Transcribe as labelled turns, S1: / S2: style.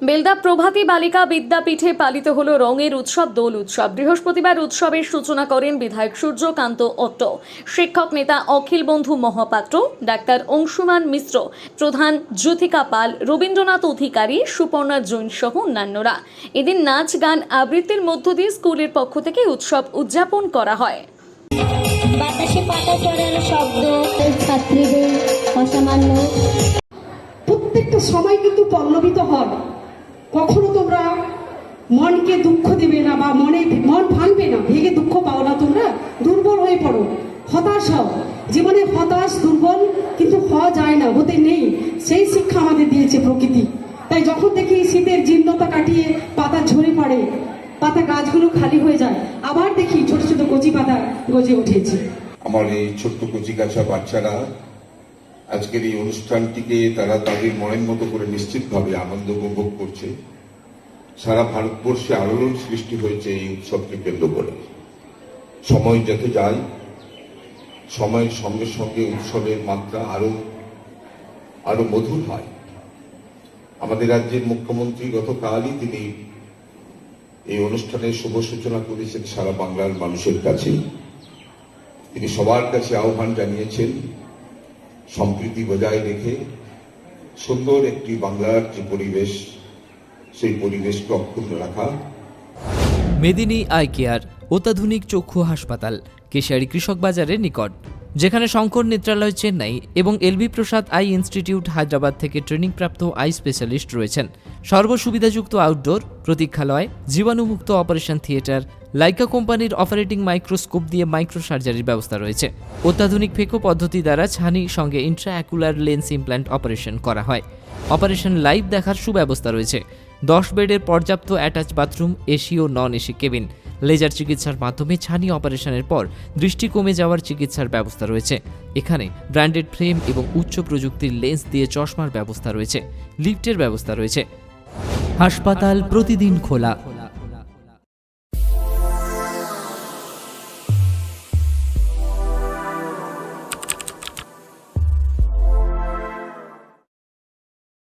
S1: বেলদা প্রভাতী বালিকা বিদ্যাপীঠে পালিত হলো রঙের উৎসব দোল উৎসব। বৃহস্পতিবার উৎসবের সূচনা করেন বিধায়ক সূর্যকান্ত অট্ট, শিক্ষক নেতা অখিল বন্ধু মহাপাত্র, ডাক্তার অংশুমান মিশ্র, প্রধান জ্যোতিকা পাল, রবীন্দ্রনাথ অধিকারী, সুপর্ণা জৈন সহ অন্যান্যরা। এদিন নাচ গান আবৃত্তির মধ্য দিয়ে স্কুলের পক্ষ থেকে উৎসব উদযাপন করা হয়।
S2: বাতাসে পাতা চড়ার শব্দ, ছাত্রীদের অসামান্য
S3: প্রত্যেকটা সময় কিন্তু পল্লবিত হয়। কখনো তোমরা মনকে দুঃখ দেবে না বা মন ভাঙবে না, ভেঙে দুঃখ পাও না, তোমরা দুর্বল হয়ে পড়ো, হতাশ হও। জীবনে হতাশ দুর্বল কিন্তু হওয়া যায় না, হতে নেই। সেই শিক্ষা আমাদের দিয়েছে প্রকৃতি। তাই যখন দেখি শীতের জীর্ণতা কাটিয়ে পাতা ঝরে পড়ে, পাতা গাছগুলো খালি হয়ে যায়, আবার দেখি ছোট ছোট কচি পাতা গজে উঠেছে।
S4: আমার এই ছোট্ট কচি কাঁচা বাচ্চারা আজকের এই অনুষ্ঠানটিকে তারা তাদের মনের মতো করে নিশ্চিতভাবে আনন্দ উপভোগ করছে। সারা ভারতবর্ষে আলোড়ন সৃষ্টি হয়েছে এই উৎসবকে কেন্দ্র করে। সময় যত যায়, সময়ের সঙ্গে সঙ্গে উৎসবের মাত্রা আরো মধুর হয়। আমাদের রাজ্যের মুখ্যমন্ত্রী গতকালই তিনি এই অনুষ্ঠানের শুভ সূচনা করেছেন সারা বাংলার মানুষের কাছে। তিনি সবার কাছে আহ্বান জানিয়েছেন সম্প্রীতি বজায় রেখে সুন্দর একটি বাংলার যে পরিবেশ, সেই পরিবেশকে অক্ষুণ্ণ রাখা।
S5: মেদিনী আই কেয়ার অত্যাধুনিক চক্ষু হাসপাতাল, কেশিয়ারি কৃষক বাজারের নিকট, যেখানে শঙ্কর নেত্রালয় চেন্নাই এবং এলবি প্রসাদ আই ইনস্টিটিউট হায়দ্রাবাদ থেকে ট্রেনিংপ্রাপ্ত আই স্পেশালিস্ট রয়েছেন। সর্বসুবিধাযুক্ত আউটডোর, প্রতীক্ষালয়, জীবাণুমুক্ত অপারেশন থিয়েটার, লাইকা কোম্পানির অপারেটিং মাইক্রোস্কোপ দিয়ে মাইক্রো সার্জারির ব্যবস্থা রয়েছে। অত্যাধুনিক ফেকো পদ্ধতি দ্বারা ছানি সঙ্গে ইন্ট্রাঅ্যাকুলার লেন্স ইমপ্ল্যান্ট অপারেশন করা হয়। অপারেশন লাইভ দেখার সুব্যবস্থা রয়েছে। 10 বেডের পর্যাপ্ত অ্যাটাচ বাথরুম, এসি ও নন এসি কেবিন। লেজার চিকিৎসার মাধ্যমে ছানি অপারেশনের পর দৃষ্টি কমে যাওয়ার চিকিৎসার ব্যবস্থা রয়েছে। এখানে ব্র্যান্ডেড ফ্রেম এবং উচ্চ প্রযুক্তির লেন্স দিয়ে চশমার ব্যবস্থা রয়েছে। লিফটের ব্যবস্থা রয়েছে। হাসপাতাল প্রতিদিন খোলা।